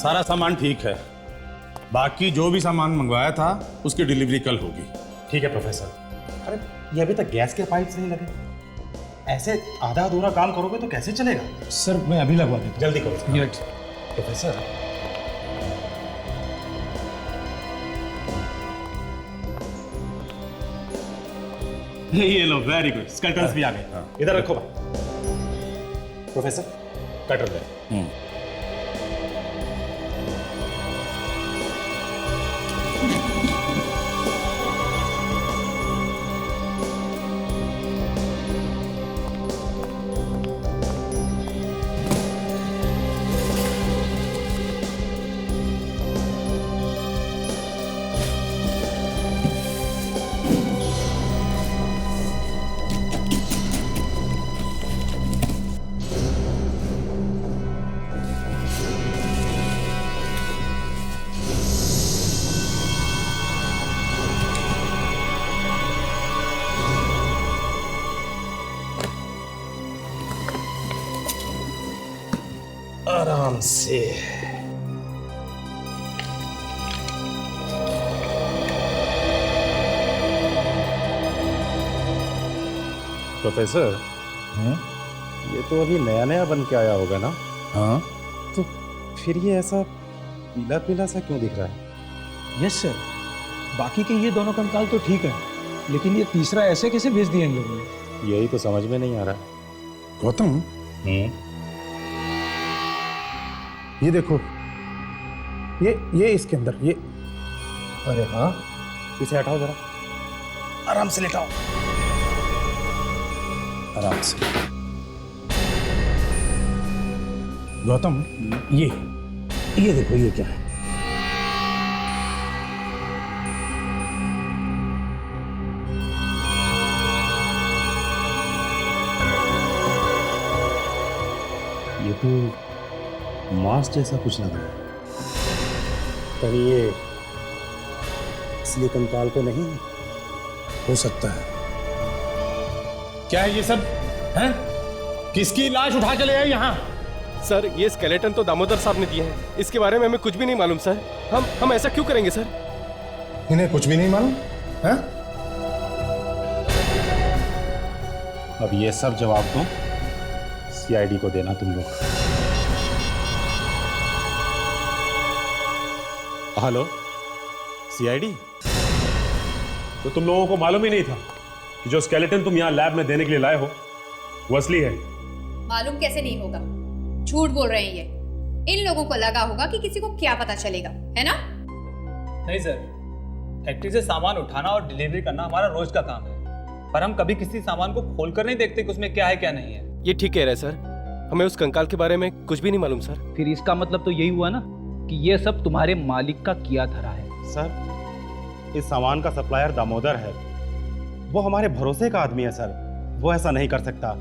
सारा सामान ठीक है, बाकी जो भी सामान मंगवाया था उसकी डिलीवरी कल होगी। ठीक है प्रोफेसर। अरे ये अभी तक गैस के पाइप्स नहीं लगे, ऐसे आधा अधूरा काम करोगे तो कैसे चलेगा? सर मैं अभी लगवा देता हूँ। जल्दी करो प्रोफेसर। ये लो, वेरी गुड, स्केलेटन्स भी आ गए। इधर रखो भाई। प्रोफेसर कटर ले। आराम से। प्रोफेसर, ये तो अभी नया नया बन के आया होगा ना? हाँ, तो फिर ये ऐसा पीला पीला सा क्यों दिख रहा है? यस सर, बाकी के ये दोनों कंकाल तो ठीक है, लेकिन ये तीसरा ऐसे कैसे भेज दिया इन लोगों ने? यही तो समझ में नहीं आ रहा। गौतम ये देखो, ये इसके अंदर ये। अरे हाँ, इसे हटाओ जरा, आराम से लेटाओ, आराम से। गौतम ये देखो, ये क्या है? ये तो मांस जैसा कुछ लग रहा है। कहीं ये असली कंकाल तो नहीं है? हो सकता है। क्या है ये सब? हैं? किसकी लाश उठा के ले आए यहाँ? सर ये स्केलेटन तो दामोदर साहब ने दिए हैं, इसके बारे में हमें कुछ भी नहीं मालूम सर। हम ऐसा क्यों करेंगे सर? इन्हें कुछ भी नहीं मालूम है? अब ये सब जवाब तो सीआईडी को देना तुम लोग। Hello CID? तो तुम लोगों को मालूम ही नहीं था कि जो स्केलेटन तुम यहाँ लैब में देने के लिए लाए हो वो असली है? मालूम कैसे नहीं होगा, झूठ बोल रहे हैं ये। इन लोगों को लगा होगा कि किसी को क्या पता चलेगा, है ना? नहीं सर, फैक्ट्री से सामान उठाना और डिलीवरी करना हमारा रोज का काम है, पर हम कभी किसी सामान को खोलकर नहीं देखते कि उसमें क्या है क्या नहीं है। ये ठीक कह रहे हैं सर, हमें उस कंकाल के बारे में कुछ भी नहीं मालूम सर। फिर इसका मतलब तो यही हुआ ना कि ये सब तुम्हारे मालिक का किया धरा है। सर इस सामान का सप्लायर दामोदर है, वो हमारे भरोसे का आदमी है सर, वो ऐसा नहीं कर सकता।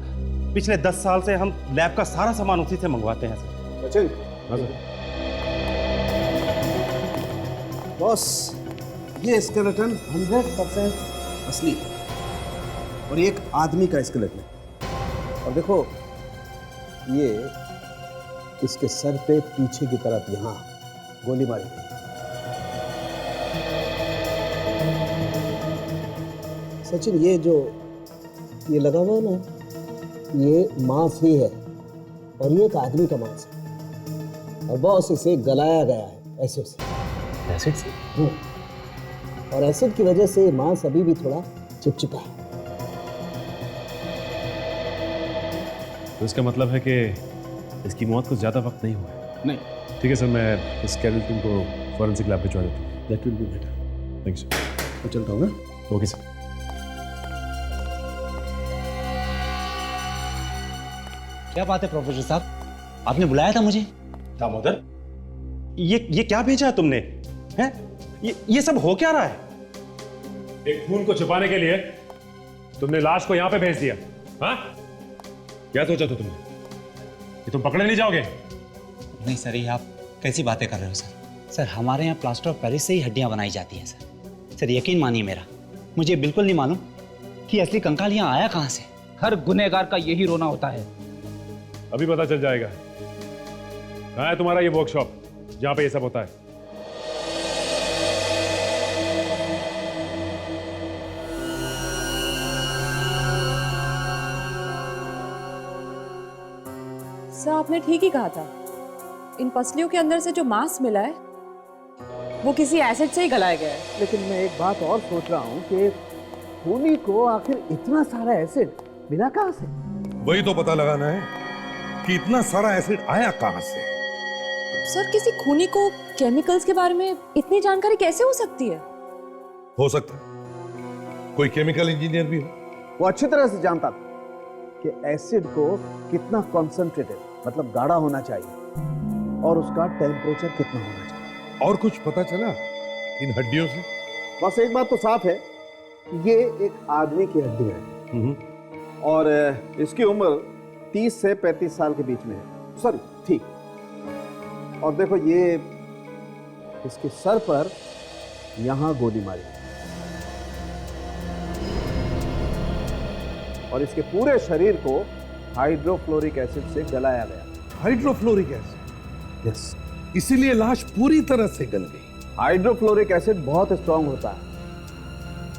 पिछले 10 साल से हम लैब का सारा सामान उसी से मंगवाते हैं सर। सचिन, बॉस, ये स्केलेटन 100% असली है और ये एक आदमी का स्केलेटन है। और देखो, ये इसके सर पे पीछे की तरफ यहाँ गोली मारी गई। सचिन, ये जो ये लगा हुआ है ना, ये मांस ही है और ये एक आदमी का मांस है, और बॉस इसे गलाया गया है एसिड से। एसिड से? और एसिड की वजह से मांस अभी भी थोड़ा चिपचिपा है। तो इसका मतलब है कि इसकी मौत को ज्यादा वक्त नहीं हुआ है? नहीं। ठीक है सर, मैं इस स्केलेटन को फॉरेंसिक लैब भिजवा देता हूँ। That will be better. Thank you sir. मैं चलता हूँ ना। Okay sir. क्या बात है प्रोफेसर साहब, आपने बुलाया था मुझे? दामोदर, ये क्या भेजा है तुमने? हैं? ये सब हो क्या रहा है? एक खून को छिपाने के लिए तुमने लाश को यहाँ पे भेज दिया, हाँ? क्या सोचा था तुमने कि तुम पकड़े नहीं जाओगे? नहीं सर, ये आप कैसी बातें कर रहे हो सर? सर हमारे यहाँ प्लास्टर ऑफ पेरिस से ही हड्डियाँ बनाई जाती हैं सर। सर यकीन मानिए मेरा, मुझे बिल्कुल नहीं मालूम कि असली कंकाल यहाँ आया कहाँ से। हर गुनहगार का यही रोना होता है। अभी पता चल जाएगा। कहाँ है तुम्हारा ये वर्कशॉप? जहां पे ये सब होता है। सर आपने ठीक ही कहा था, इन पसलियों के अंदर से जो मांस मिला है वो किसी एसिड से ही गलाया गया है। लेकिन मैं एक बात और सोच रहा हूँ कि खूनी को आखिर इतना सारा एसिड मिला कहाँ से? वही तो पता लगाना है कि इतना सारा एसिड आया कहाँ से। सर किसी खूनी को केमिकल्स के बारे में इतनी जानकारी कैसे हो सकती है? हो सकता है कोई केमिकल इंजीनियर भी हो। वो अच्छी तरह से जानता था कि एसिड को कितना कॉन्सेंट्रेटेड, मतलब गाढ़ा होना चाहिए और उसका टेम्परेचर कितना होना चाहिए। और कुछ पता चला इन हड्डियों से? बस एक बात तो साफ है, ये एक आदमी की हड्डी है और इसकी उम्र 30 से 35 साल के बीच में है। सॉरी, ठीक। और देखो ये इसके सर पर यहां गोली मारी और इसके पूरे शरीर को हाइड्रोफ्लोरिक एसिड से गलाया गया। Hydrofluoric acid? यस। इसीलिए लाश पूरी तरह से गल गई। हाइड्रोफ्लोरिक एसिड बहुत स्ट्रांग होता है,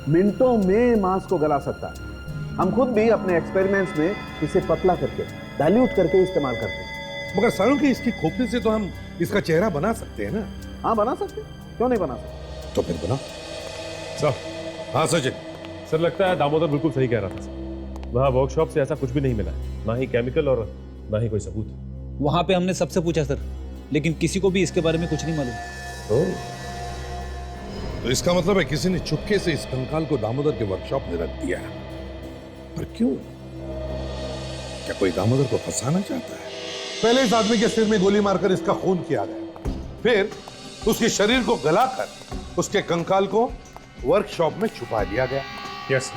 मिनटों में मांस को गला सकता है। हम खुद भी अपने एक्सपेरिमेंट्स में इसे पतला करके, डाइल्यूट करके इस्तेमाल करते हैं। मगर सालों की इसकी खोपड़ी से तो हम इसका चेहरा बना सकते हैं ना? हाँ बना सकते हैं, क्यों नहीं बना सकते? तो फिर बना। सर, हाँ सचिन। सर लगता है दामोदर बिल्कुल सही कह रहा था सर। वहाँ वर्कशॉप से ऐसा कुछ भी नहीं मिला है, ना ही केमिकल और ना ही कोई सबूत। वहां पे हमने सबसे पूछा सर, लेकिन किसी को भी इसके बारे में कुछ नहीं मालूम। तो इसका मतलब है किसी ने चुपके से इस कंकाल को दामोदर के वर्कशॉप में रख दिया। पर क्यों? क्या कोई दामोदर को फंसाना चाहता है? पहले इस आदमी के सिर में गोली मारकर इसका खून किया गया, फिर उसके शरीर को गलाकर उसके कंकाल को वर्कशॉप में छुपा दिया गया। यस,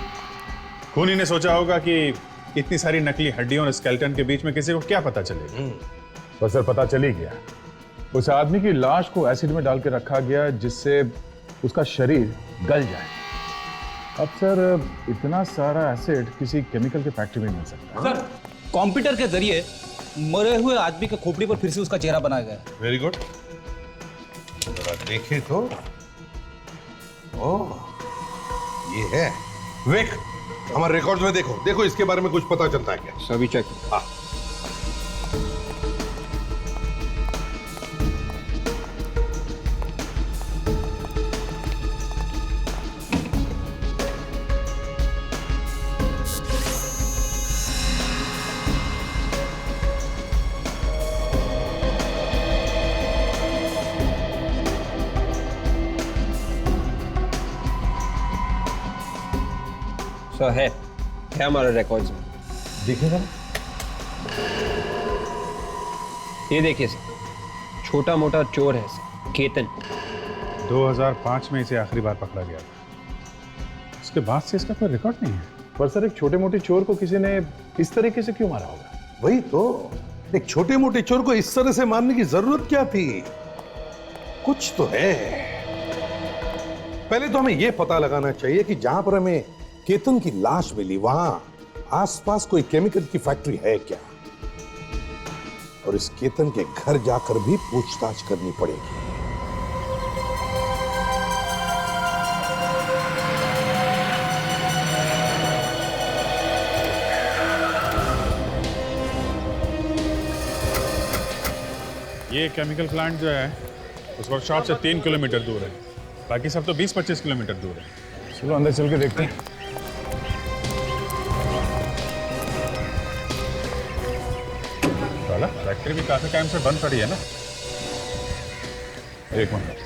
खूनी ने सोचा होगा कि इतनी सारी नकली हड्डियों और स्केलेटन के बीच में किसी को क्या पता चलेगा। पर सर पता चल ही गया, उस आदमी की लाश को एसिड में डाल के रखा गया जिससे उसका शरीर गल जाए। अब सर इतना सारा एसिड किसी केमिकल के फैक्ट्री में मिल सकता है। सर कंप्यूटर के जरिए मरे हुए आदमी के खोपड़ी पर फिर से उसका चेहरा बनाया गया है। Very good. जरा देखें तो। ओह, ये है। विक, हमारे रिकॉर्ड्स में देखो, देखो इसके बारे में कुछ पता चलता है क्या? सभी चेक। हाँ। सर है हमारे रिकॉर्ड्स में। दिखेगा? ये देखिए सर, छोटा मोटा चोर है सर, केतन। 2005 में इसे आखिरी बार पकड़ा गया था, उसके बाद से इसका कोई रिकॉर्ड नहीं है। पर सर एक छोटे मोटे चोर को किसी ने इस तरीके से क्यों मारा होगा? वही तो, एक छोटे मोटे चोर को इस तरह से मारने की जरूरत क्या थी? कुछ तो है। पहले तो हमें यह पता लगाना चाहिए कि जहां पर हमें केतन की लाश मिली वहां आसपास कोई केमिकल की फैक्ट्री है क्या, और इस केतन के घर जाकर भी पूछताछ करनी पड़ेगी। ये केमिकल प्लांट जो है उस वर्कशॉप से 3 किलोमीटर दूर है, बाकी सब तो 20-25 किलोमीटर दूर है। चलो अंदर चल के देखते हैं। फैक्ट्री भी काफी टाइम से बंद पड़ी है ना। एक मिनट,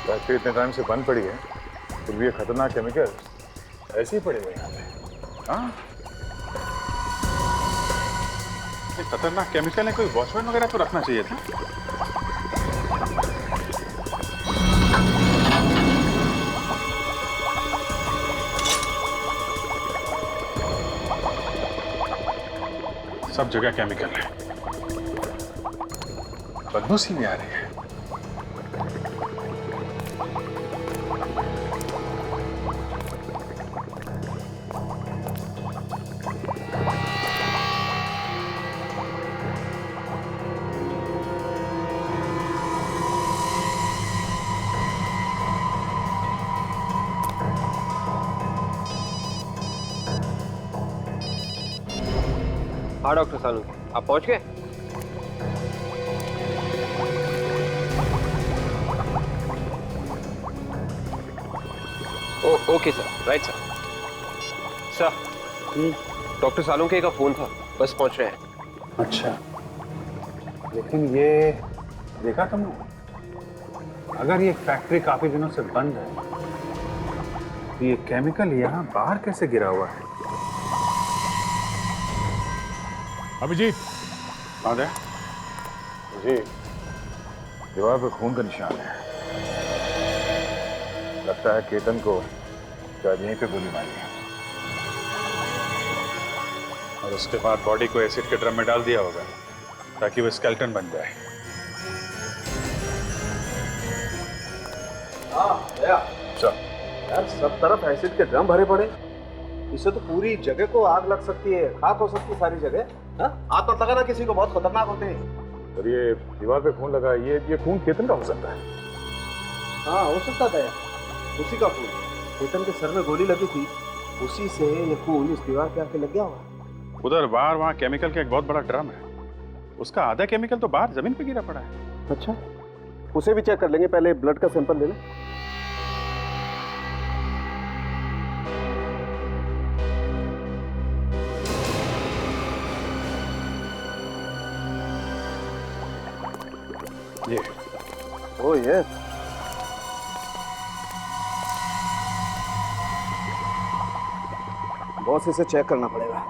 फैक्ट्री इतने टाइम से बंद पड़ी है, फिर भी ये खतरनाक केमिकल ऐसे ही पड़े हुए यहाँ पे। हाँ, ये खतरनाक केमिकल है, कोई वॉचमैन वगैरह तो रखना चाहिए था। सब जगह केमिकल है, बदबू सी भी आ रही है। हाँ डॉक्टर सालुंके, आप पहुंच गए? Okay sir, right sir. Doctor Salunke का फोन था, बस पहुंच रहे हैं। अच्छा, लेकिन ये देखा तुमने, अगर ये फैक्ट्री काफी दिनों से बंद है तो ये केमिकल यहाँ बाहर कैसे गिरा हुआ है? अभिजीत, आ गए जी, दीवार पर खून का निशान है। लगता है केतन को शायद यहीं पे गोली मारी है। और उसके बाद बॉडी को एसिड के ड्रम में डाल दिया होगा ताकि वो स्केलेटन बन जाए। यार सब तरफ एसिड के ड्रम भरे पड़े, इससे तो पूरी जगह को आग लग सकती है, खाक हो सकती है सारी जगह। हाँ? आग मत लगाना किसी को, बहुत खतरनाक होते हैं। और ये दीवार पे खून लगा, ये खून केतन का हो सकता है। हाँ हो सकता था यार, उसी का खून। केतन के सर में गोली लगी थी, उसी से ये खून इस दीवार पे आके लग गया होगा। उधर बाहर वहाँ केमिकल का एक बहुत बड़ा ड्रम है, उसका आधा केमिकल तो बाहर जमीन पे गिरा पड़ा है। अच्छा, उसे भी चेक कर लेंगे, पहले ब्लड का सैंपल ले लें। ये ओह यस, बॉस इसे चेक करना पड़ेगा।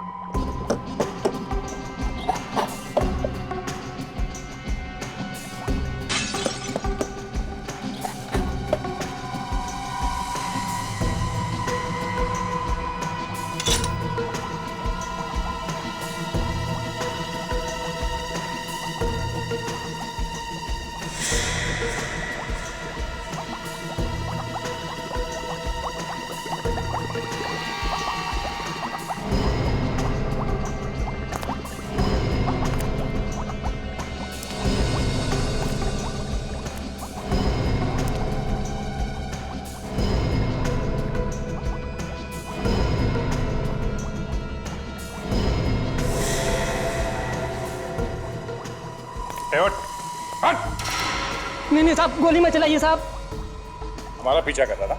नहीं साहब, गोली मत चलाइए साहब। हमारा पीछा कर रहा था?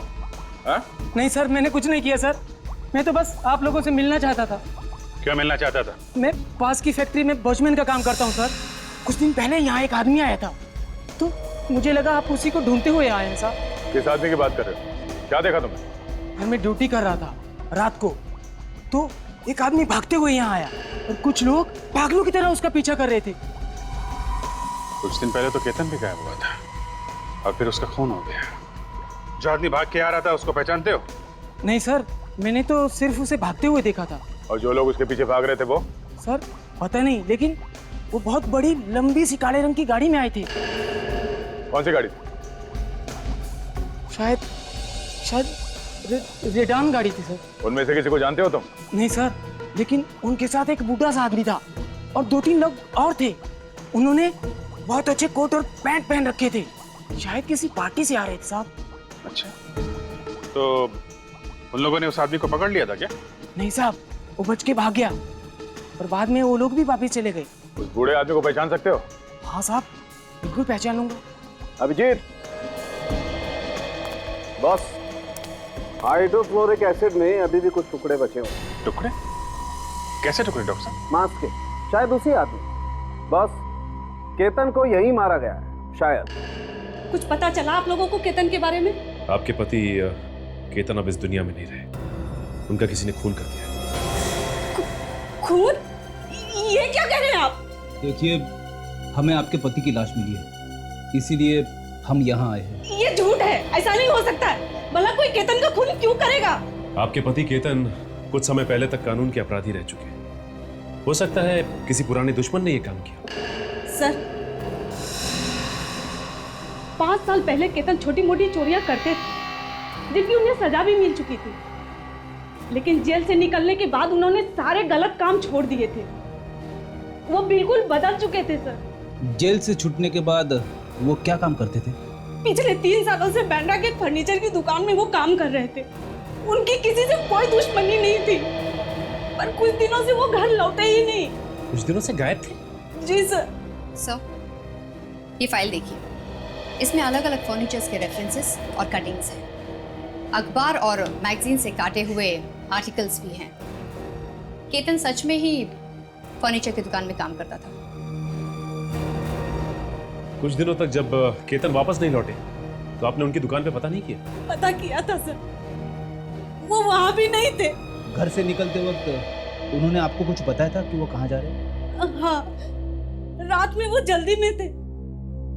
हाँ? नहीं सर, मैंने कुछ नहीं किया सर, मैं तो बस आप लोगों से मिलना चाहता था। क्यों मिलना चाहता था? मैं पास की फैक्ट्री में वॉचमैन का काम करता हूँ सर। कुछ दिन पहले यहाँ एक आदमी आया था, तो मुझे लगा आप उसी को ढूंढते हुए आए हैं साहब। किस आदमी की बात कर रहे हो? क्या देखा तुमने? मैं ड्यूटी कर रहा था रात को, तो एक आदमी भागते हुए यहाँ आया और कुछ लोग पागलों की तरह उसका पीछा कर रहे थे। कुछ दिन पहले तो केतन भी गायब हुआ था और फिर उसका खून हो गया। जो आदमी भाग के आ रहा था उसको पहचानते हो? नहीं सर, मैंने तो सिर्फ उसे भागते हुए देखा था। और जो लोग उसके पीछे भाग रहे थे वो? सर पता नहीं, लेकिन वो बहुत बड़ी लंबी सी काले रंग की गाड़ी में आए थे। कौन सी गाड़ी? शायद रेडान गाड़ी थी सर। उनमें से किसी को जानते हो तुम? नहीं सर, लेकिन उनके साथ एक बूढ़ा सा आदमी था और 2-3 लोग और थे। उन्होंने बहुत अच्छे कोट और पैंट पहन रखे थे, शायद किसी पार्टी से आ रहे थे साहब। अच्छा, तो उन लोगों ने उस आदमी को पकड़ लिया था क्या? नहीं साहब, वो बच के भाग गया और बाद में वो लोग भी वापस चले गए। उस बूढ़े आदमी को पहचान सकते हो? हाँ साहब, बिल्कुल पहचान लूंगा। अभिजीत, बॉस, हाइड्रोक्लोरिक एसिड में अभी भी कुछ टुकड़े बचे हुए। टुकड़े? कैसे टुकड़े डॉक्टर साहब? मांस के, शायद उसी आदमी। बॉस, केतन को यही मारा गया है शायद। कुछ पता चला आप लोगों को केतन के बारे में? आपके पति केतन अब इस दुनिया में नहीं रहे, उनका किसी ने खून कर दिया। खून? ये क्या कह रहे हैं आप? देखिए, हमें आपके पति की लाश मिली है, इसीलिए हम यहाँ आए हैं। ये झूठ है, ऐसा नहीं हो सकता है। भला कोई केतन का खून क्यों करेगा? आपके पति केतन कुछ समय पहले तक कानून के अपराधी रह चुके हैं। हो सकता है किसी पुराने दुश्मन ने यह काम किया। सर, 5 साल पहले केतन छोटी मोटी चोरियां करते थे, जिनकी उन्हें सजा भी मिल चुकी थी। लेकिन जेल से निकलने के बाद उन्होंने सारे गलत काम छोड़ दिए थे। वो बिल्कुल बदल चुके थे सर। जेल से छूटने के बाद वो क्या काम करते थे? पिछले 3 सालों से बैंड्रा के फर्नीचर की दुकान में वो काम कर रहे थे। उनकी किसी से कोई दुश्मनी नहीं थी, पर कुछ दिनों से वो घर लौटे ही नहीं। कुछ दिनों से गायब थे? जी सर। सर, ये फाइल देखिए, इसमें अलग अलग फर्नीचर्स के रेफरेंसेस और कटिंग्स हैं। अखबार और मैगजीन से काटे हुए आर्टिकल्स भी हैं। केतन सच में ही फर्नीचर की दुकान में काम करता था। कुछ दिनों तक जब केतन वापस नहीं लौटे तो आपने उनकी दुकान पे पता नहीं किया? पता किया था सर, वो वहां भी नहीं थे। घर से निकलते वक्त उन्होंने आपको कुछ बताया था कि वो कहाँ जा रहे हैं? हाँ, रात में वो जल्दी में थे।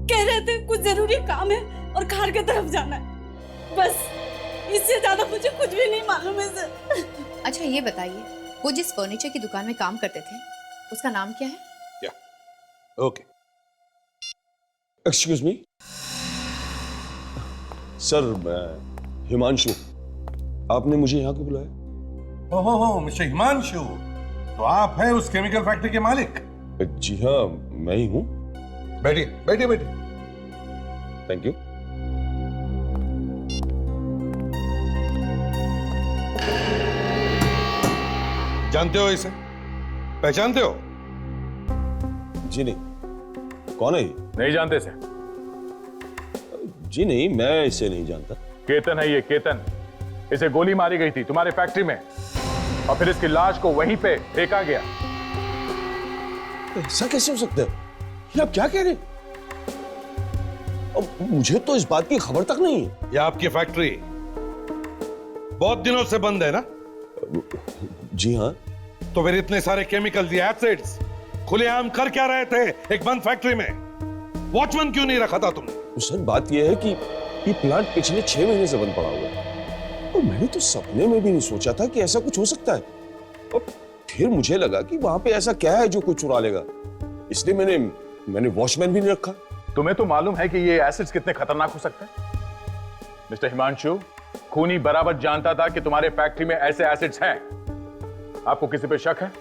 कह रहे थे कुछ जरूरी काम है और खार की तरफ जाना है। बस इससे ज्यादा मुझे कुछ भी नहीं मालूम है सर। अच्छा, ये बताइए, वो जिस फर्नीचर की दुकान में काम करते थे उसका नाम क्या है? ओके, एक्सक्यूज मी सर, मैं हिमांशु। आपने मुझे यहाँ क्यों बुलाया? ओहो, मिस्टर हिमांशु, तो आप हैं उस केमिकल फैक्ट्री के मालिक? जी हाँ, मैं ही हूँ। बैठिए बैठिए बैठिए। Thank you. जानते हो इसे? पहचानते हो? जी नहीं। कौन है ये? नहीं जानते से? जी नहीं, मैं इसे नहीं जानता। केतन है ये, केतन। इसे गोली मारी गई थी तुम्हारे फैक्ट्री में और फिर इसकी लाश को वहीं पे फेंका गया। ऐसा कैसे हो सकता है? ये आप क्या कह रहे हैं? अब मुझे तो इस बात की खबर तक नहीं है। ये आपकी फैक्ट्री बहुत दिनों से बंद है ना? जी हाँ। तो फिर इतने सारे केमिकल एसिड्स खुलेआम कर क्या रहे थे एक बंद फैक्ट्री में? वॉचमैन क्यों नहीं रखा था तुमने? सर, बात यह है कि ये प्लांट पिछले 6 महीने से बंद पड़ा हुआ है और मैंने तो सपने में भी नहीं सोचा था कि ऐसा कुछ हो सकता है। और फिर मुझे लगा कि वहां पे ऐसा क्या है जो कोई चुरा लेगा, इसलिए मैंने वॉचमैन भी नहीं रखा। तुम्हें तो मालूम है कि ये एसिड्स कितने खतरनाक हो सकते हैं। मिस्टर हिमांशु, खूनी बराबर जानता था कि तुम्हारे फैक्ट्री में ऐसे एसिड्स हैं। आपको किसी पे शक है?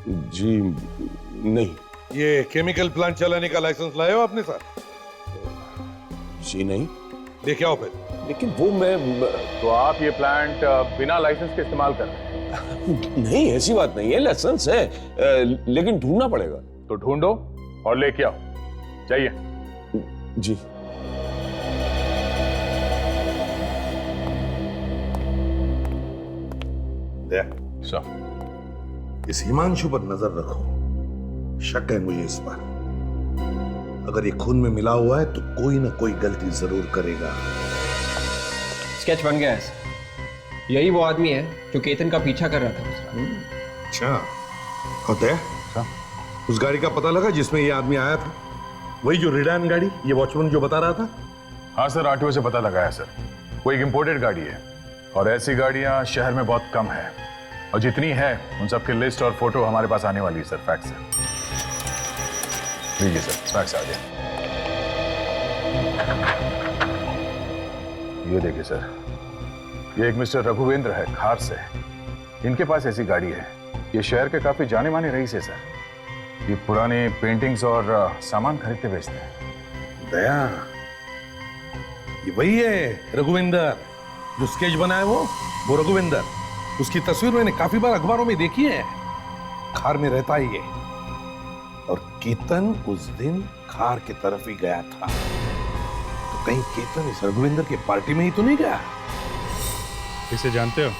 जी नहीं। ये केमिकल प्लांट चलाने का लाइसेंस लाए हो अपने साथ? जी नहीं। लेके आओ फिर। लेकिन वो मैं तो आप ये प्लांट बिना लाइसेंस के इस्तेमाल कर रहे हैं? नहीं, ऐसी बात नहीं है, लाइसेंस है, लेकिन ढूंढना पड़ेगा। तो ढूंढो और लेके आओ। जाइए। जी। इस हिमांशु पर नजर रखो। शक है मुझे इस पर। अगर ये खून में मिला हुआ है तो कोई ना कोई गलती जरूर करेगा। स्केच बन गया है। यही वो आदमी है जो केतन का पीछा कर रहा था उसका। अच्छा, होता है? उस गाड़ी का पता लगा जिसमें ये आदमी आया था? वही जो रिडान गाड़ी, ये वॉचमैन जो बता रहा था? हाँ सर, आरटीओ से पता लगाया सर। वो एक इंपोर्टेड गाड़ी है और ऐसी गाड़ियां शहर में बहुत कम है और जितनी है उन सबकी लिस्ट और फोटो हमारे पास आने वाली है सर, फैक्स है। लीजिए सर, फैक्स आ गया। ये देखिए सर, ये एक मिस्टर रघुवेंद्र है, खार से। इनके पास ऐसी गाड़ी है। ये शहर के काफी जाने माने रईस है सर। ये पुराने पेंटिंग्स और सामान खरीदते बेचते हैं। दया, ये वही है रघुवेंद्र जो स्केच बनाया वो रघुवेंद्र। उसकी तस्वीर मैंने काफी बार अखबारों में देखी है। खार में रहता है ये। और केतन उस दिन खार की तरफ ही गया था। तो कहीं केतन इस रघुवेंद्र के पार्टी में ही तो नहीं गया? इसे जानते हो?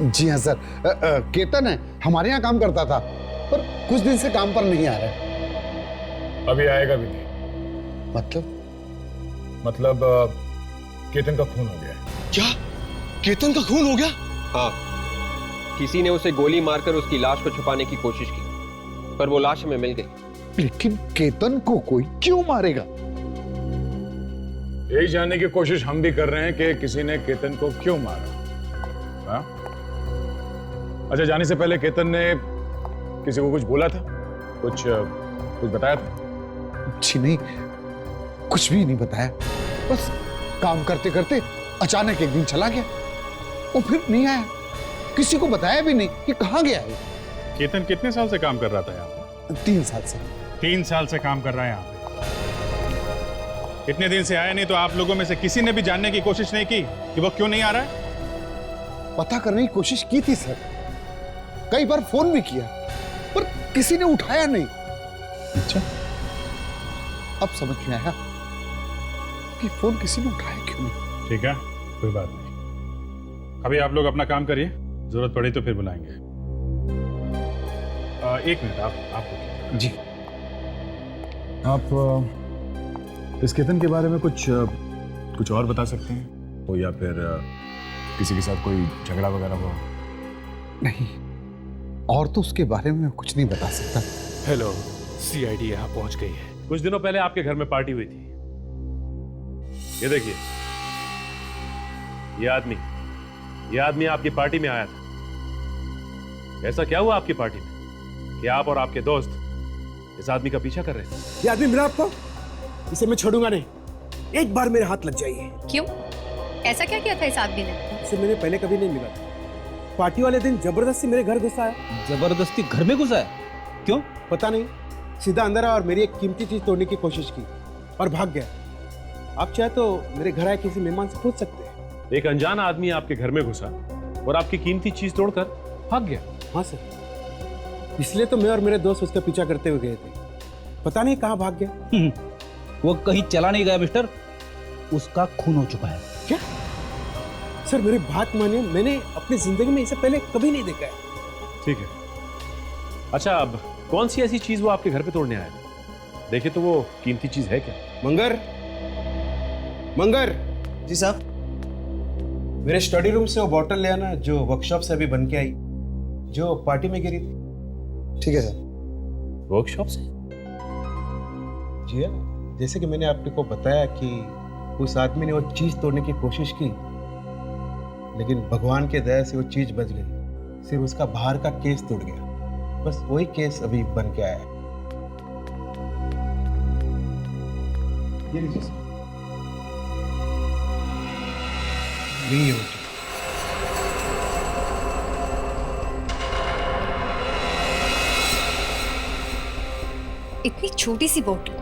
जी हाँ सर, केतन है, हमारे यहाँ काम करता था पर कुछ दिन से काम पर नहीं आ रहा है। अभी आएगा भी नहीं। मतलब केतन का खून हो गया। क्या? केतन का खून हो गया? हाँ, किसी ने उसे गोली मारकर उसकी लाश को छुपाने की कोशिश की, पर वो लाश हमें मिल गई। लेकिन केतन को कोई क्यों मारेगा? यही जानने की कोशिश हम भी कर रहे हैं कि किसी ने केतन को क्यों मारा। हाँ? अच्छा, जाने से पहले केतन ने किसी को कुछ बोला था? कुछ बताया था? जी नहीं, कुछ भी नहीं बताया। बस काम करते करते अचानक एक दिन चला गया और फिर नहीं आया। किसी को बताया भी नहीं कि कहाँ गया है। केतन कितने साल से काम कर रहा था यहाँ पे? 3 साल से। 3 साल से काम कर रहा है यहाँ पे। इतने दिन से आया नहीं, तो आप लोगों में से किसी ने भी जानने की कोशिश नहीं की कि वो क्यों नहीं आ रहा है? पता करने की कोशिश की थी सर, कई बार फोन भी किया, पर किसी ने उठाया नहीं। अच्छा, अब समझ में आया कि फोन किसी ने उठाया क्यों नहीं। ठीक है, कोई बात नहीं। अभी आप लोग अपना काम करिए, जरूरत पड़ी तो फिर बुलाएंगे। 1 मिनट, आप जी। आप इस केतन के बारे में कुछ और बता सकते हैं? तो या फिर किसी के साथ कोई झगड़ा वगैरह हुआ? नहीं, और तो उसके बारे में कुछ नहीं बता सकता। हेलो, सीआईडी यहाँ पहुंच गई है। कुछ दिनों पहले आपके घर में पार्टी हुई थी। ये देखिए, ये आदमी आपकी पार्टी में आया था। ऐसा क्या हुआ आपकी पार्टी में कि आप और आपके दोस्त इस आदमी का पीछा कर रहे थे? ये आदमी मिला आपको? इसे मैं छोड़ूंगा नहीं, एक बार मेरे हाथ लग जाइए। क्यों? ऐसा क्या किया था इस आदमी ने? इसे मैंने पहले कभी नहीं मिला। पार्टी वाले दिन जबरदस्ती मेरे घर घुसा है। जबरदस्ती घर में घुसा है? क्यों? पता नहीं, सीधा अंदर आया और मेरी एक कीमती चीज तोड़ने की कोशिश की और भाग गया। आप चाहे तो मेरे घर आए किसी मेहमान से पूछ सकते हैं। एक अनजान आदमी आपके घर में घुसा और आपकी कीमती चीज तोड़कर भाग गया? हाँ सर, इसलिए तो मैं और मेरे दोस्त उसका पीछा करते हुए गए थे। पता नहीं कहाँ भाग गया। वो कहीं चला नहीं गया मिस्टर, उसका खून हो चुका है। क्या? सर मेरी बात मानिए, मैंने अपनी जिंदगी में इसे पहले कभी नहीं देखा है। ठीक है। अच्छा, अब कौन सी ऐसी चीज वो आपके घर पे तोड़ने आया? देखिए तो वो कीमती चीज है क्या? मंगर जी साहब, मेरे स्टडी रूम से वो बॉटल ले आना जो वर्कशॉप से अभी बन के आई, जो पार्टी में गिरी थी। ठीक है सर। वर्कशॉप से? जी हाँ, जैसे कि मैंने आपको बताया कि उस आदमी ने वो चीज तोड़ने की कोशिश की, लेकिन भगवान के दया से वो चीज बच गई। सिर्फ उसका बाहर का केस टूट गया, बस वही केस अभी बन के आया है। ये लीजिए सर, यही है वो चीज। इतनी छोटी सी बोतल,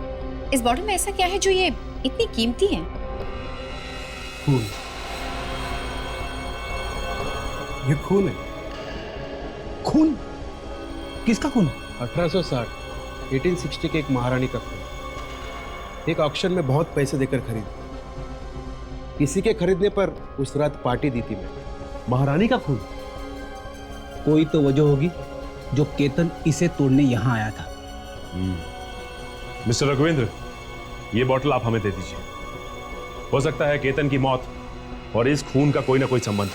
इस बॉटल में ऐसा क्या है जो ये इतनी कीमती है? खून। ये खून है। खून? किसका खून? 1860 1860 के एक महारानी का खून। एक ऑक्शन में बहुत पैसे देकर खरीदी। किसी के खरीदने पर उस रात पार्टी दी थी मैं। महारानी का खून? कोई तो वजह होगी जो केतन इसे तोड़ने यहां आया था। मिस्टर रघुवेंद्र, ये बॉटल आप हमें दे दीजिए। हो सकता है केतन की मौत और इस खून का कोई ना कोई संबंध।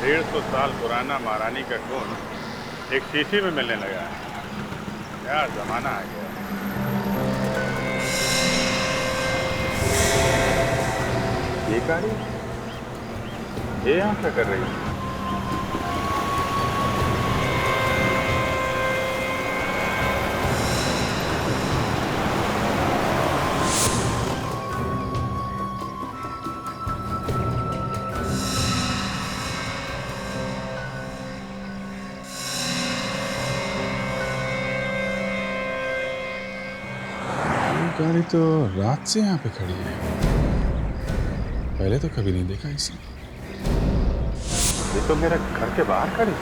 150 साल पुराना महारानी का खून एक शीशी में मिलने लगा है। क्या जमाना आ गया। ये कारी, ये यहाँ क्या कर रही है? गाड़ी तो रात से यहाँ पे खड़ी है, पहले तो कभी नहीं देखा इसे। ये तो मेरे घर के बाहर खड़ी है।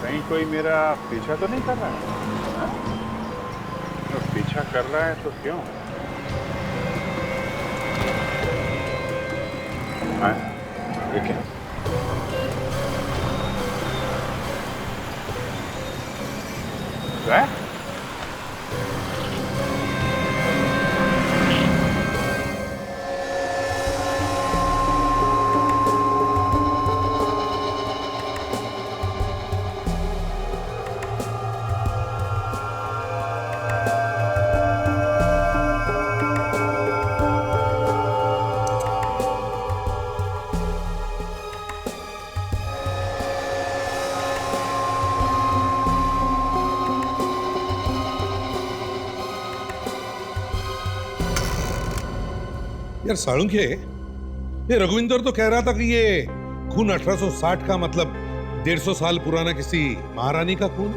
कहीं कोई मेरा पीछा तो नहीं कर रहा है? तो पीछा कर रहा है तो क्यों? ये क्या? है? यार साळुंखे, ये रघुविंदर तो कह रहा था कि ये खून 1860 का मतलब 150 साल पुराना किसी महारानी का खून,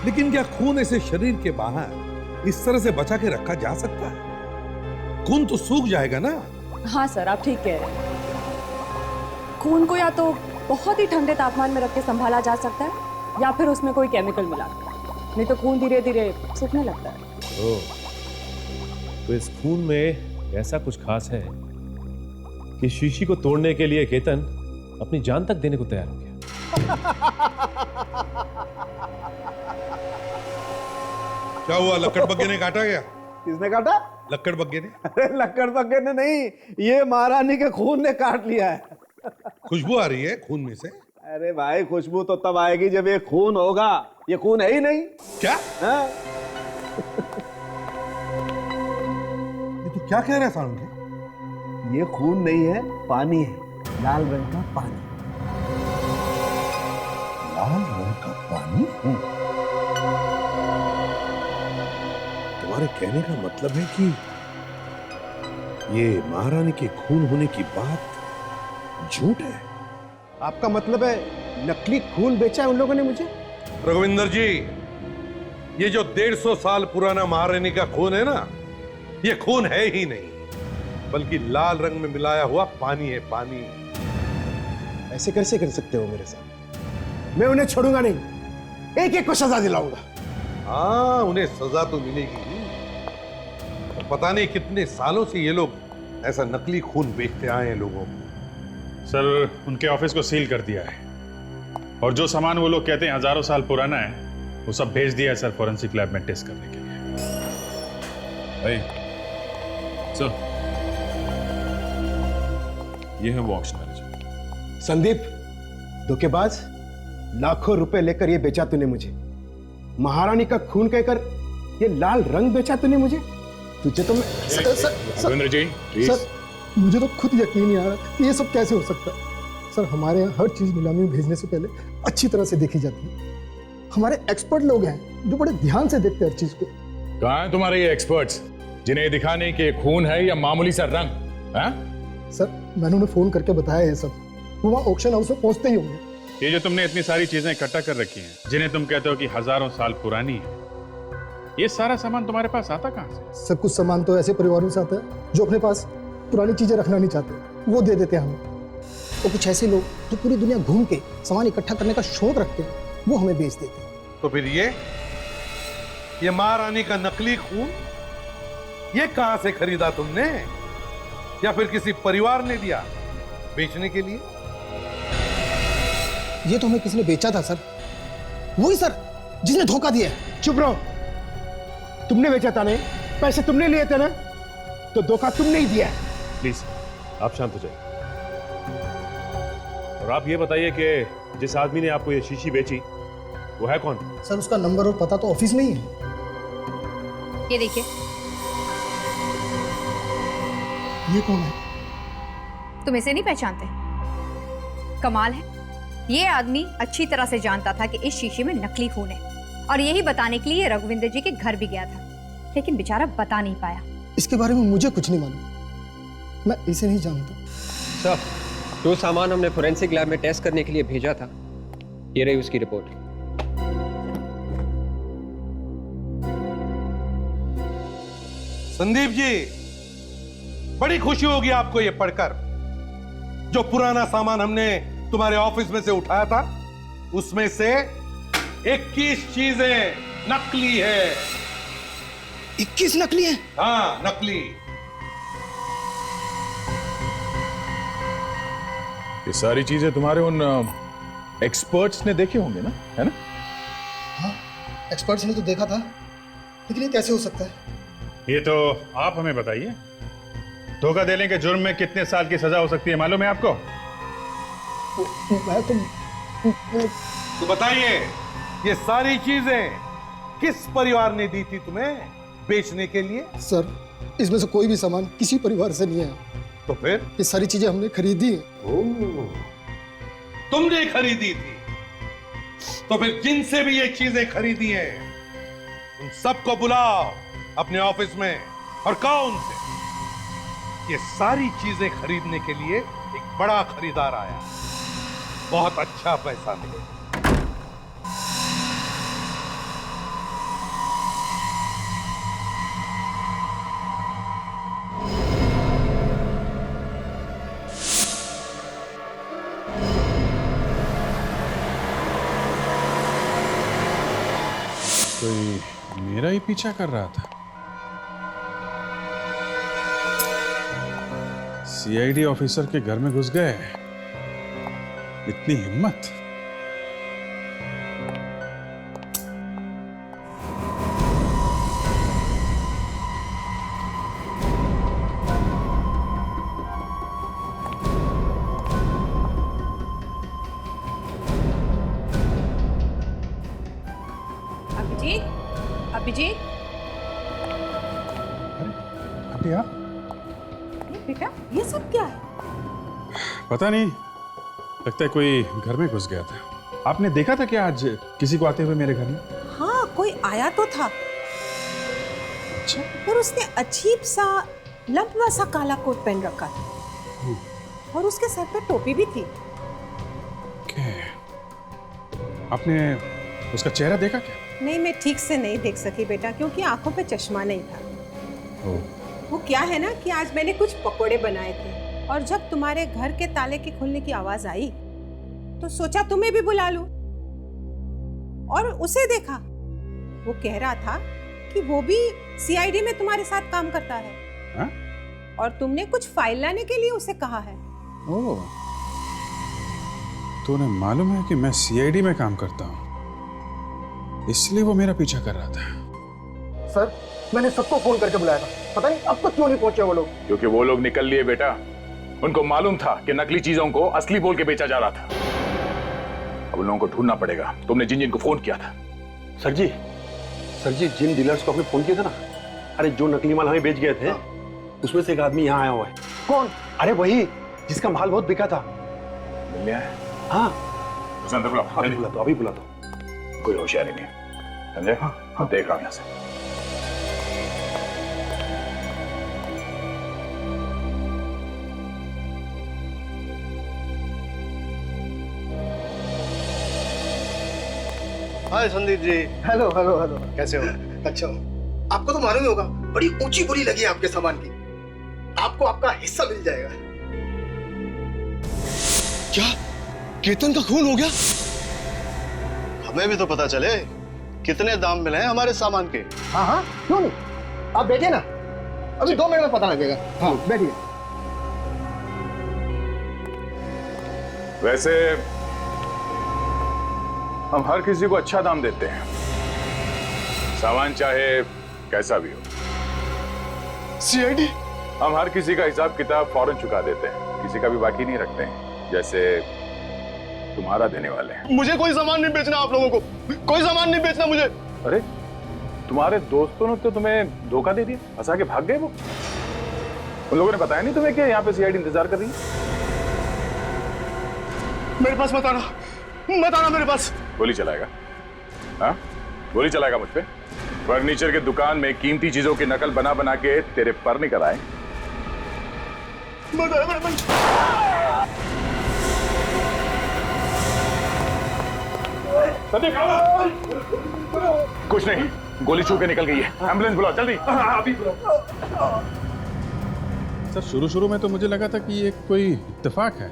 लेकिन क्या खून ऐसे शरीर के बाहर इस तरह से बचा के रखा जा सकता है? खून तो सूख जाएगा ना। हाँ सर, आप ठीक कह रहे हैं। खून को या तो बहुत ही ठंडे तापमान में रख के संभाला जा सकता है या फिर उसमें कोई केमिकल मिला, नहीं तो खून धीरे धीरे सूखने लगता है। तो इस खून में ऐसा कुछ खास है कि शीशी को तोड़ने के लिए केतन अपनी जान तक देने को तैयार हो गया। क्या हुआ, लक्कड़ बग्गे ने काटा क्या? किसने काटा? लक्कड़ बग्गे ने। अरे लक्कड़ बग्गे ने नहीं, ये महारानी के खून ने काट लिया है। खुशबू आ रही है खून में से। अरे भाई, खुशबू तो तब आएगी जब ये खून होगा। ये खून है ही नहीं। क्या? हाँ? ये तो क्या कह रहा है साळुंखे? ये खून नहीं है, पानी है, लाल रंग का पानी। लाल रंग का पानी? तुम्हारे कहने का मतलब है कि ये महारानी के खून होने की बात झूठ है? आपका मतलब है नकली खून बेचा है उन लोगों ने मुझे? रघुविंदर जी, ये जो 150 साल पुराना महारानी का खून है ना, ये खून है ही नहीं, बल्कि लाल रंग में मिलाया हुआ पानी है, पानी। ऐसे कैसे कर सकते हो मेरे साथ? मैं उन्हें छोड़ूंगा नहीं, एक एक को सजा दिलाऊंगा। हाँ, उन्हें सजा तो मिलेगी ही। पता नहीं कितने सालों से ये लोग ऐसा नकली खून बेचते आए हैं लोगों को। सर, उनके ऑफिस को सील कर दिया है और जो सामान वो लोग कहते हैं हजारों साल पुराना है, वो सब भेज दिया है सर फॉरेंसिक लैब में टेस्ट करने के लिए। सर, ये है वो ऑक्शन मैनेजर। संदीप, धोखेबाज, लाखों रुपए लेकर ये बेचा तूने मुझे। महारानी का खून कहकर ये लाल रंग बेचा तूने मुझे। तुझे तो मैं रघुविंदर जी, सर, मुझे तो खुद यकीन नहीं आ रहा कि ये सब कैसे हो सकता है। सर, हमारे यहाँ हर चीज नीलामी में भेजने से पहले अच्छी तरह से देखी जाती है। हमारे एक्सपर्ट लोग हैं जो बड़े ध्यान से देखते हैं हर चीज को। कहाँ हैं तुम्हारे ये एक्सपर्ट्स जिन्हें दिखाने के खून है या मामूली सा रंग? हाँ? सर, मैंने उन्हें फोन करके बताया है सब। वो वहाँ ऑक्शन हाउस में पहुंचते ही होंगे। ये जो तुमने इतनी सारी चीजें इकट्ठा कर रखी हैं, जिन्हें तुम कहते हो कि हजारों साल पुरानी है, ये सारा सामान तुम्हारे पास आता कहाँ से? सर, कुछ सामान तो ऐसे परिवारों से आता है जो अपने पास पुरानी चीजें रखना नहीं चाहते, वो दे देते हैं हमें। और कुछ ऐसे लोग जो पूरी दुनिया घूम के सामान इकट्ठा करने का शौक रखते हैं, वो हमें बेच देते हैं। तो फिर ये महारानी का नकली खून, ये कहां से खरीदा तुमने? या फिर किसी परिवार ने दिया बेचने के लिए? ये तो हमें किसी ने बेचा था सर, वही सर जिसने धोखा दिया। चुप रहो, तुमने बेचा था नहीं, पैसे तुमने लिए थे ना, तो धोखा तुमने ही दिया। प्लीज आप शांत हो जाइए और आप ये बताइए कि जिस आदमी ने आपको ये शीशी बेची वो है कौन? सर, उसका नंबर और पता तो ऑफिस में ही है। ये देखिए। ये कौन है? तुम इसे नहीं पहचानते? कमाल है, ये आदमी अच्छी तरह से जानता था कि इस शीशे में नकली खून है और यही बताने के लिए रघुविंदर जी के घर भी गया था, लेकिन बेचारा बता नहीं पाया। इसके बारे में मुझे कुछ नहीं मालूम, मैं इसे नहीं जानता। सर, जो सामान हमने फोरेंसिक लैब में टेस्ट करने के लिए भेजा था, ये रही उसकी रिपोर्ट। संदीप जी, बड़ी खुशी होगी आपको ये पढ़कर। जो पुराना सामान हमने तुम्हारे ऑफिस में से उठाया था, उसमें से 21 चीजें नकली है। 21 नकली है? हाँ, नकली। ये सारी चीजें तुम्हारे उन एक्सपर्ट्स ने देखे होंगे ना, है ना? हाँ, एक्सपर्ट्स ने तो देखा था, लेकिन ये कैसे हो सकता है? ये तो आप हमें बताइए, धोखा देने के जुर्म में कितने साल की सजा हो सकती है मालूम है आपको? मैं तो बताइए, ये सारी चीजें किस परिवार ने दी थी तुम्हें बेचने के लिए? सर, इसमें से कोई भी सामान किसी परिवार से नहीं है। तो फिर? ये सारी चीजें हमने खरीदी है। तुमने खरीदी थी? तो फिर जिनसे भी ये चीजें खरीदी हैं, उन सबको बुलाओ अपने ऑफिस में और कहो उनसे ये सारी चीजें खरीदने के लिए एक बड़ा खरीदार आया, बहुत अच्छा पैसा मिलेगा। कोई मेरा ही पीछा कर रहा था। सीआईडी ऑफिसर के घर में घुस गए, इतनी हिम्मत। अभिजीत, अभी आप? ये बेटा, ये सब क्या है? पता नहीं, लगता है कोई घर में घुस गया था। आपने देखा था क्या आज किसी को आते हुए मेरे घर में? हाँ, कोई आया तो था। अच्छा। पर उसने अजीब सा लंबा सा काला कोट पहन रखा था और उसके सर पे टोपी भी थी। आपने उसका चेहरा देखा क्या? नहीं, मैं ठीक से नहीं देख सकी बेटा, क्योंकि आंखों पे चश्मा नहीं था। वो क्या है ना कि आज मैंने कुछ पकोड़े बनाए थे और जब तुम्हारे घर के ताले के खुलने की आवाज आई तो सोचा तुम्हें भी बुला लूं। और उसे देखा, वो कह रहा था कि वो भी सीआईडी में तुम्हारे साथ काम करता है। हा? और तुमने कुछ फाइल लाने के लिए उसे कहा है। ओह, तो उन्हें मालूम है कि मैं सीआईडी में काम करता हूँ, इसलिए वो मेरा पीछा कर रहा था। सर, मैंने सबको फोन करके बुलाया था, पता नहीं अब तक क्यों नहीं पहुंचे वो लोग। क्योंकि वो लोग निकल लिए बेटा। उनको मालूम था कि नकली चीजों को असली बोल के बेचा जा रहा था। अब उन लोगों को ढूंढना पड़ेगा। तुमने जिन जिन को फोन किया था? सर जी, जिन डीलर्स को आपने फोन किया था ना, अरे जो नकली माल हमें बेच गए थे, उसमें से एक आदमी यहाँ आया हुआ है। कौन? अरे वही जिसका माल बहुत बिका था। मिल लिया है? हाँ, अंदर बुलाओ। अभी बुला दो, अभी बुला दो। कोई होशियारी नहीं, समझे? हाँ, देख रहा हूं यहाँ से। Hi Sandeep ji. Hello hello hello. कैसे हो? अच्छा हूँ। आपको तो मालूम ही होगा, बड़ी ऊंची बोली लगी है आपके सामान की। आपको आपका हिस्सा मिल जाएगा। क्या केतन का खून हो गया? हमें भी तो पता चले कितने दाम मिले हैं हमारे सामान के। हाँ हाँ, क्यों नहीं, आप बैठिए ना, अभी 2 मिनट में पता लगेगा। हाँ, बैठिए। वैसे हम हर किसी को अच्छा दाम देते हैं, सामान चाहे कैसा भी हो। सीआईडी? हम हर किसी का हिसाब किताब फौरन चुका देते हैं, किसी का भी बाकी नहीं रखते हैं, जैसे तुम्हारा देने वाले हैं। मुझे कोई सामान नहीं बेचना, आप लोगों को कोई सामान नहीं बेचना मुझे। अरे तुम्हारे दोस्तों ने तो तुम्हें धोखा दे दिया, फंसा के भाग गए वो। उन लोगों ने बताया नहीं तुम्हें कि यहाँ पे सीआईडी इंतजार कर रही है? मेरे पास मत आना मेरे पास। गोली चलाएगा? हाँ, गोली चलाएगा मुझ पे? फर्नीचर के दुकान में कीमती चीजों की नकल बना बना के तेरे पर निकल आए। कुछ नहीं, गोली छू के निकल गई है। एम्बुलेंस बुलाओ जल्दी। अभी बुलाओ। सर, शुरू में तो मुझे लगा था कि ये कोई इत्तेफाक है,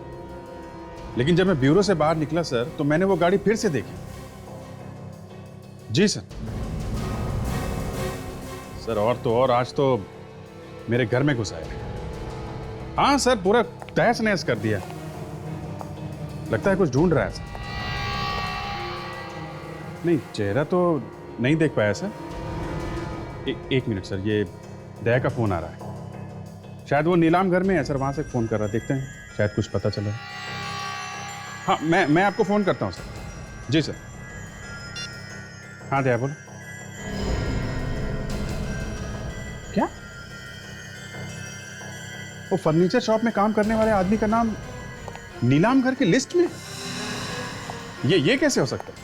लेकिन जब मैं ब्यूरो से बाहर निकला सर, तो मैंने वो गाड़ी फिर से देखी। जी सर। सर, और तो और आज तो मेरे घर में घुस आए। हाँ सर, पूरा तहस नहस कर दिया। लगता है कुछ ढूंढ रहा है सर। नहीं, चेहरा तो नहीं देख पाया सर। एक मिनट सर, ये दया का फ़ोन आ रहा है। शायद वो नीलाम घर में है सर, वहाँ से फ़ोन कर रहा है। देखते हैं, शायद कुछ पता चला। हाँ, मैं आपको फ़ोन करता हूँ सर। जी सर। हाँ दया बोलो। क्या? वो फर्नीचर शॉप में काम करने वाले आदमी का नाम नीलाम घर की लिस्ट में? ये कैसे हो सकता है?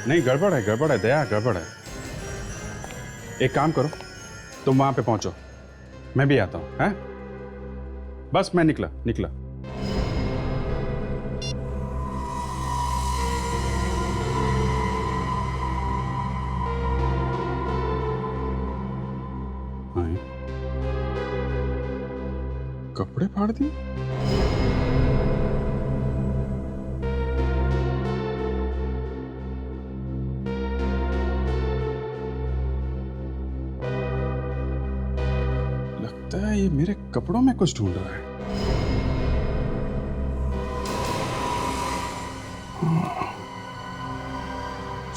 नहीं, गड़बड़ है दया, गड़बड़ है। एक काम करो, तुम वहां पे पहुंचो, मैं भी आता हूं। हैं? बस मैं निकला। कपड़े फाड़ दिए? लगता है ये मेरे कपड़ों में कुछ ढूंढ रहा है।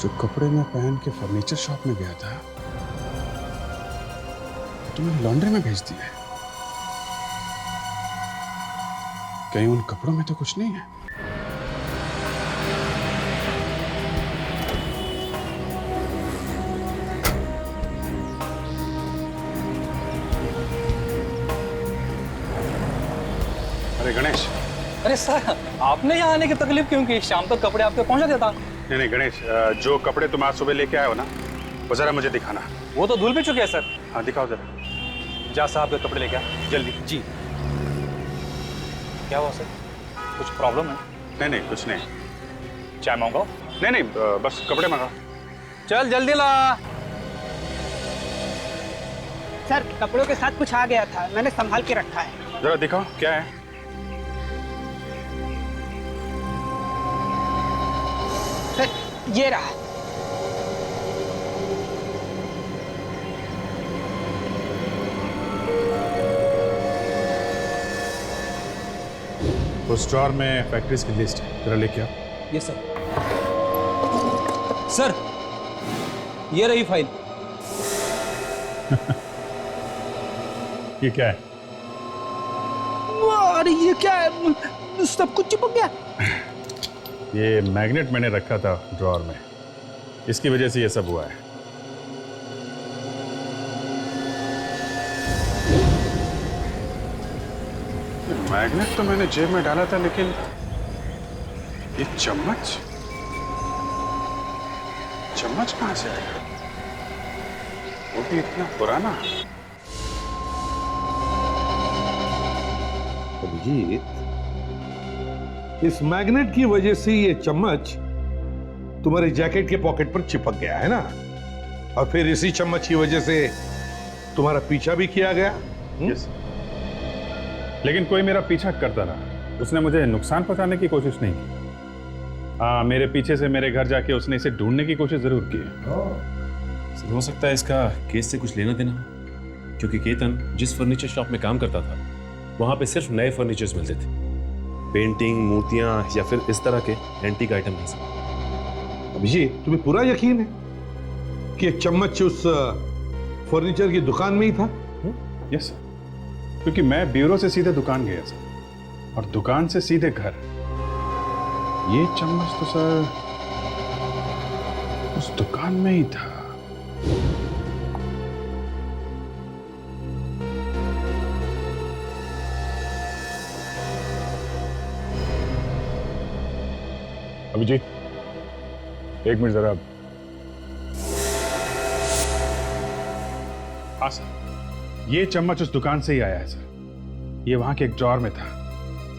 जो कपड़े मैं पहन के फर्नीचर शॉप में गया था, तो मैंने लॉन्ड्री में भेज दिया है। कहीं उन कपड़ों में तो कुछ नहीं है? अरे गणेश। अरे सर, आपने यहाँ आने की तकलीफ क्यों की? शाम तक कपड़े आपके पहुंचा देता। नहीं गणेश, जो कपड़े तुम आज सुबह लेके आए हो ना, वो जरा मुझे दिखाना। वो तो धुल भी चुके हैं सर। हाँ दिखाओ जरा। जा साहब के कपड़े लेके आ जल्दी। जी। क्या हुआ सर, कुछ प्रॉब्लम है? नहीं कुछ नहीं। चाय मंगाओ? नहीं बस कपड़े मंगाओ। चल जल्दी ला। सर, कपड़ों के साथ कुछ आ गया था, मैंने संभाल के रखा है। जरा दिखाओ क्या है। सर ये रहा। उस ड्रॉर में फैक्ट्रीज की लिस्ट है, जरा लेके आओ। Yes sir. सर, ये रही फाइल। ये क्या है? अरे ये क्या है? सब कुछ चिपक गया। ये मैग्नेट मैंने रखा था ड्रॉर में, इसकी वजह से ये सब हुआ है। मैग्नेट तो मैंने जेब में डाला था, लेकिन ये चम्मच कहां से आया? वो भी इतना पुराना। अभिजीत, इस मैग्नेट की वजह से ये चम्मच तुम्हारे जैकेट के पॉकेट पर चिपक गया है ना, और फिर इसी चम्मच की वजह से तुम्हारा पीछा भी किया गया। यस। लेकिन कोई मेरा पीछा करता रहा, उसने मुझे नुकसान पहुंचाने की कोशिश नहीं की। मेरे पीछे से मेरे घर जाके उसने इसे ढूंढने की कोशिश जरूर की है। हो सकता है इसका केस से कुछ लेना देना, क्योंकि केतन जिस फर्नीचर शॉप में काम करता था वहां पे सिर्फ नए फर्नीचर्स मिलते थे, पेंटिंग, मूर्तियां या फिर इस तरह के एंटीक आइटम नहीं सकते। अभिजीत, तुम्हें पूरा यकीन है कि चम्मच उस फर्नीचर की दुकान में ही था? यस सर, क्योंकि मैं ब्यूरो से सीधे दुकान गया सर, और दुकान से सीधे घर। ये चम्मच तो सर उस दुकान में ही था। अभिजीत, एक मिनट जरा। हाँ सर, ये चम्मच उस दुकान से ही आया है सर। ये वहां के एक ड्रॉर में था,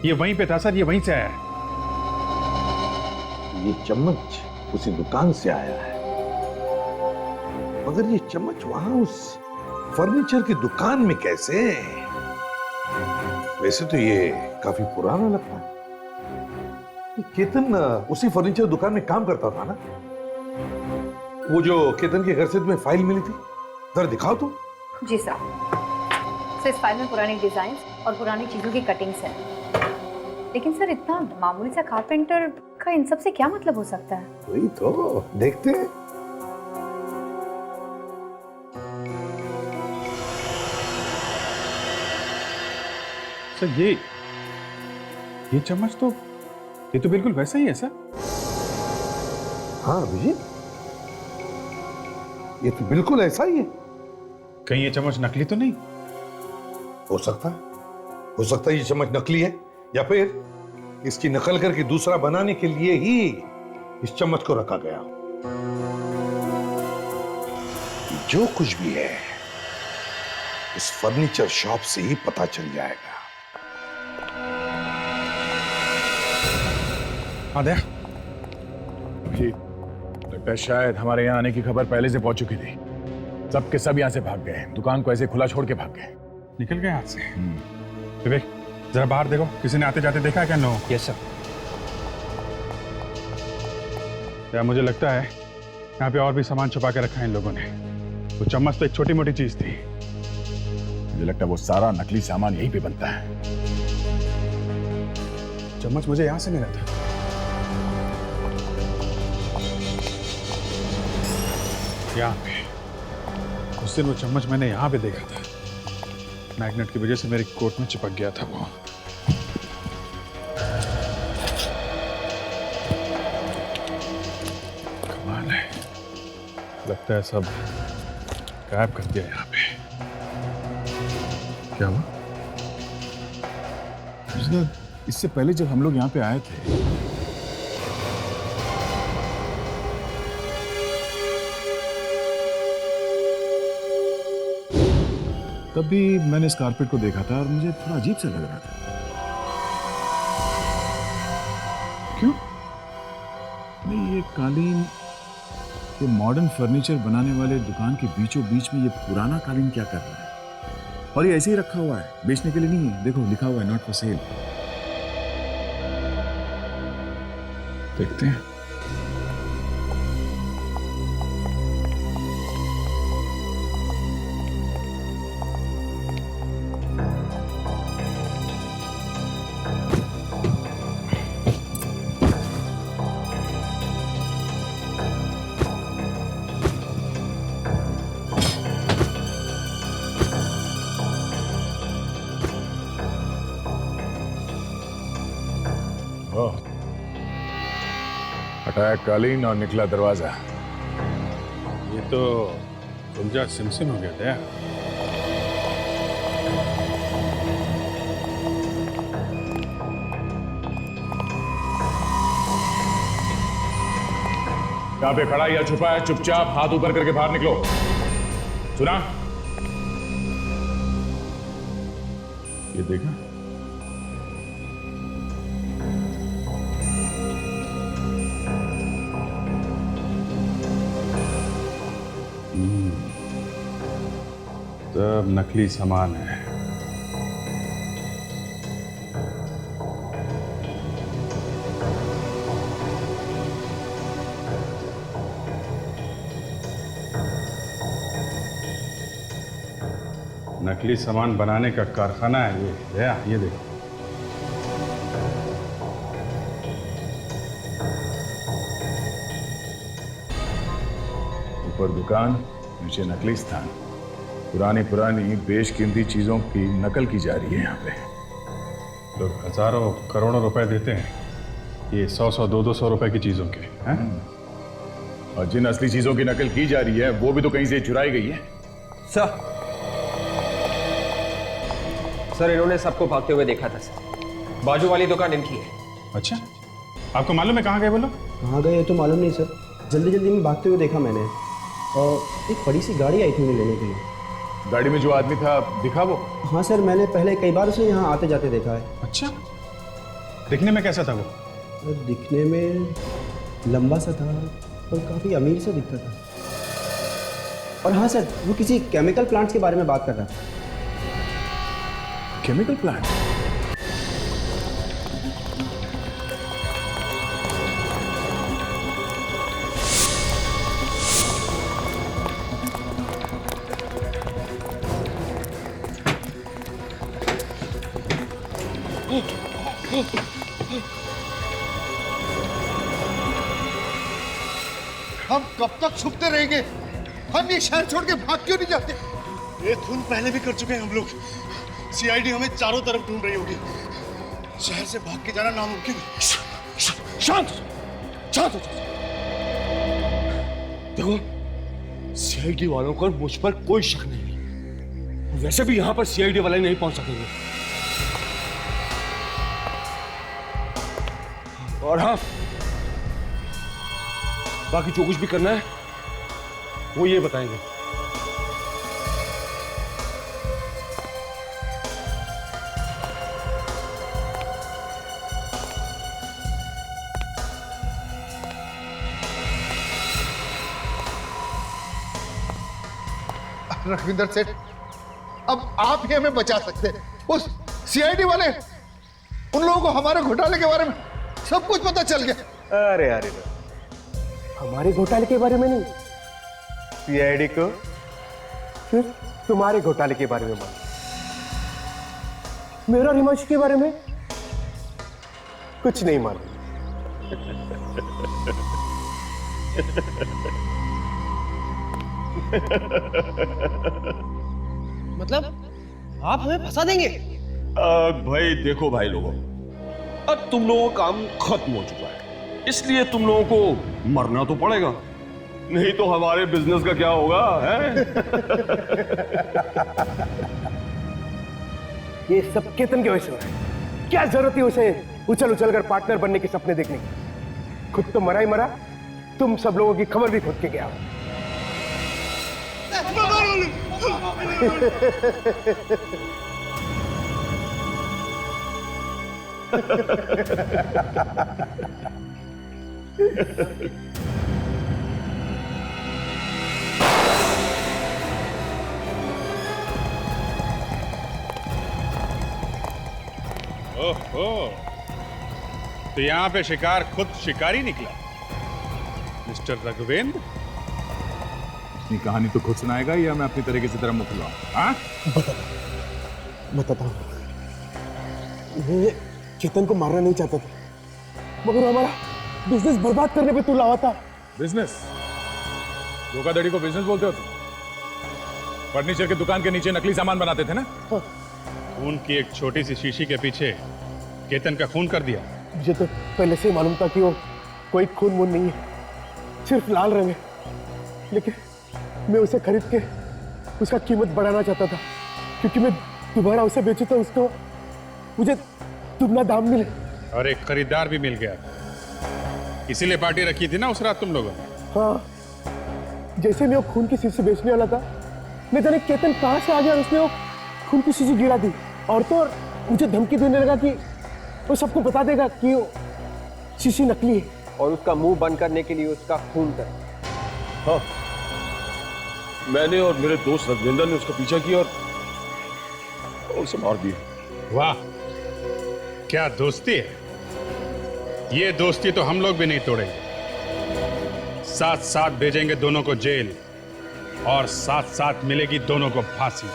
ये वहीं पे था सर, ये वहीं से आया है। ये चम्मच उसी दुकान से आया है, मगर ये चम्मच वहां उस फर्नीचर की दुकान में कैसे? वैसे तो ये काफी पुराना लगता है। केतन उसी फर्नीचर दुकान में काम करता था ना? वो जो केतन के घर से तुम्हें फाइल मिली थी, जरा दिखाओ तो। जी सर। सर, इस फाइल में पुरानी डिजाइन और पुरानी चीजों की कटिंग्स हैं, लेकिन सर इतना मामूली सा कारपेंटर का इन सब से क्या मतलब हो सकता है? वही तो देखते हैं। सर ये चम्मच तो ये तो बिल्कुल वैसा ही है सर। हाँ अभिजीत, ये तो बिल्कुल ऐसा ही है। कहीं ये चम्मच नकली तो नहीं? हो सकता है ये चम्मच नकली है, या फिर इसकी नकल करके दूसरा बनाने के लिए ही इस चम्मच को रखा गया। जो कुछ भी है इस फर्नीचर शॉप से ही पता चल जाएगा। आदया, जी, लगता है शायद हमारे यहाँ आने की खबर पहले से पहुंच चुकी थी। सब के सब यहाँ से भाग गए, दुकान को ऐसे खुला छोड़ के भाग गए। निकल गए हाथ से। विवेक, जरा बाहर देखो, किसी ने आते जाते देखा है क्या? नो। Yes sir. यार मुझे लगता है यहाँ पे और भी सामान छुपा के रखा है इन लोगों ने। वो चम्मच तो एक छोटी मोटी चीज थी। मुझे लगता है वो सारा नकली सामान यहीं पे बनता है। चम्मच मुझे यहाँ से मिला था। यहाँ पे उस दिन वो चम्मच मैंने यहाँ पे देखा था। मैग्नेट की वजह से मेरे कोट में चिपक गया था वो। कमाल है, लगता है सब गायब कर दिया यहाँ पे। क्या हुआ? इससे पहले जब हम लोग यहाँ पे आए थे तब भी मैंने इस कारपेट को देखा था और मुझे थोड़ा अजीब सा लग रहा था। क्यों? नहीं, ये कालीन, ये मॉडर्न फर्नीचर बनाने वाले दुकान के बीचों बीच में ये पुराना कालीन क्या कर रहा है? और ये ऐसे ही रखा हुआ है, बेचने के लिए नहीं है। देखो लिखा हुआ है नॉट फॉर सेल। देखते हैं। हटाया कालीन और निकला दरवाजा। ये तो गुंजा सिमसिम हो गया था। यहाँ पे खड़ा या छुपा है, चुपचाप हाथ ऊपर करके बाहर निकलो। सुना? ये देखा? सब नकली सामान है। नकली सामान बनाने का कारखाना है ये देखो। ऊपर दुकान, नीचे नकली स्थान। पुरानी बेशकीमती चीजों की नकल की जा रही है यहाँ पे। लोग हजारों करोड़ों रुपए देते हैं ये 100-100, 200 रुपए की चीजों के हैं? और जिन असली चीजों की नकल की जा रही है वो भी तो कहीं से चुराई गई है। सर इन्होंने सबको भागते हुए देखा था सर। बाजू वाली दुकान इनकी है। अच्छा, आपको मालूम है कहाँ गए वो लोग? कहाँ गए तो मालूम नहीं सर, जल्दी में भागते हुए देखा मैंने। और एक बड़ी सी गाड़ी आई थी उन्हें लेने के लिए। गाड़ी में जो आदमी था दिखा वो? हाँ सर, मैंने पहले कई बार उसे यहाँ आते जाते देखा है। अच्छा, दिखने में कैसा था वो? दिखने में लंबा सा था और काफ़ी अमीर सा दिखता था। और हाँ सर, वो किसी केमिकल प्लांट्स के बारे में बात कर रहा था। Chemical plant? हम कब तक छुपते रहेंगे? हम ये शहर छोड़ के भाग क्यों नहीं जाते? ये खून पहले भी कर चुके हैं हम लोग। सीआईडी हमें चारों तरफ ढूंढ रही होगी। शहर से भाग के जाना नामुमकिन है। शांत शांत हो जाओ। देखो, सीआईडी वालों को मुझ पर कोई शक नहीं। वैसे भी यहां पर सीआईडी वाले नहीं पहुंच सकेंगे। और हाँ, बाकी जो कुछ भी करना है वो ये बताएंगे। रघविंदर सेठ, अब आप ही हमें बचा सकते हैं। उस सीआईडी वाले, उन लोगों को हमारे घोटाले के बारे में सब कुछ पता चल गया। अरे अरे, हमारे घोटाले के बारे में नहीं, सीआईडी को फिर तुम्हारे घोटाले के बारे में मालूम। मेरा और हिमांशु के बारे में कुछ नहीं मालूम। मतलब आप हमें फंसा देंगे? भाई देखो भाई लोगों, अब तुम लोगों का काम खत्म हो चुका है, इसलिए तुम लोगों को मरना तो पड़ेगा, नहीं तो हमारे बिजनेस का क्या होगा है? ये सब केतन की वजह से हो रहा है। क्या जरूरत है उसे उछल उछल कर पार्टनर बनने के सपने देखने की? खुद तो मरा ही मरा, तुम सब लोगों की खबर भी खोद के गया। ओहो, तो यहाँ पे शिकार खुद शिकारी निकला, मिस्टर रघुवेंद्र। अपनी कहानी तो खुद सुनाएगा या मैं अपनी तरीके से तेरा मुंह खुलाऊं? हाँ? बताता हूँ। मैं केतन को मारना नहीं चाहता था, मगर हमारा बिजनेस बर्बाद करने पे तू लावा था। बिजनेस? धोखाधड़ी को बिजनेस बोलते हो तुम? फर्नीचर की दुकान के नीचे नकली सामान बनाते थे ना? हाँ। खून की एक छोटी सी शीशी के पीछे केतन का खून कर दिया। मुझे तो पहले से ही मालूम था कि वो कोई खून वून नहीं है, सिर्फ लाल रंग है। लेकिन मैं उसे खरीद के उसका कीमत बढ़ाना चाहता था, क्योंकि मैं दोबारा उसे बेचूं तो उसको मुझे दुगना दाम मिले। और एक खरीदार भी मिल गया, इसीलिए पार्टी रखी थी ना उस रात तुम लोगों ने? हाँ, जैसे मैं वो खून की शीशी बेचने वाला था, मैं जाने केतन कहाँ से आ गया और उसने वो खून की शीशी गिरा दी। और तो और मुझे धमकी देने लगा कि वो सबको बता देगा कि वो शीशी नकली है और उसका मुंह बंद करने के लिए उसका खून कर। हाँ, मैंने और मेरे दोस्त रघुवेंद्र ने उसका पीछा किया और उसे मार दिया। वाह, क्या दोस्ती है! ये दोस्ती तो हम लोग भी नहीं तोड़ेंगे। साथ साथ भेजेंगे दोनों को जेल और साथ साथ मिलेगी दोनों को फांसी।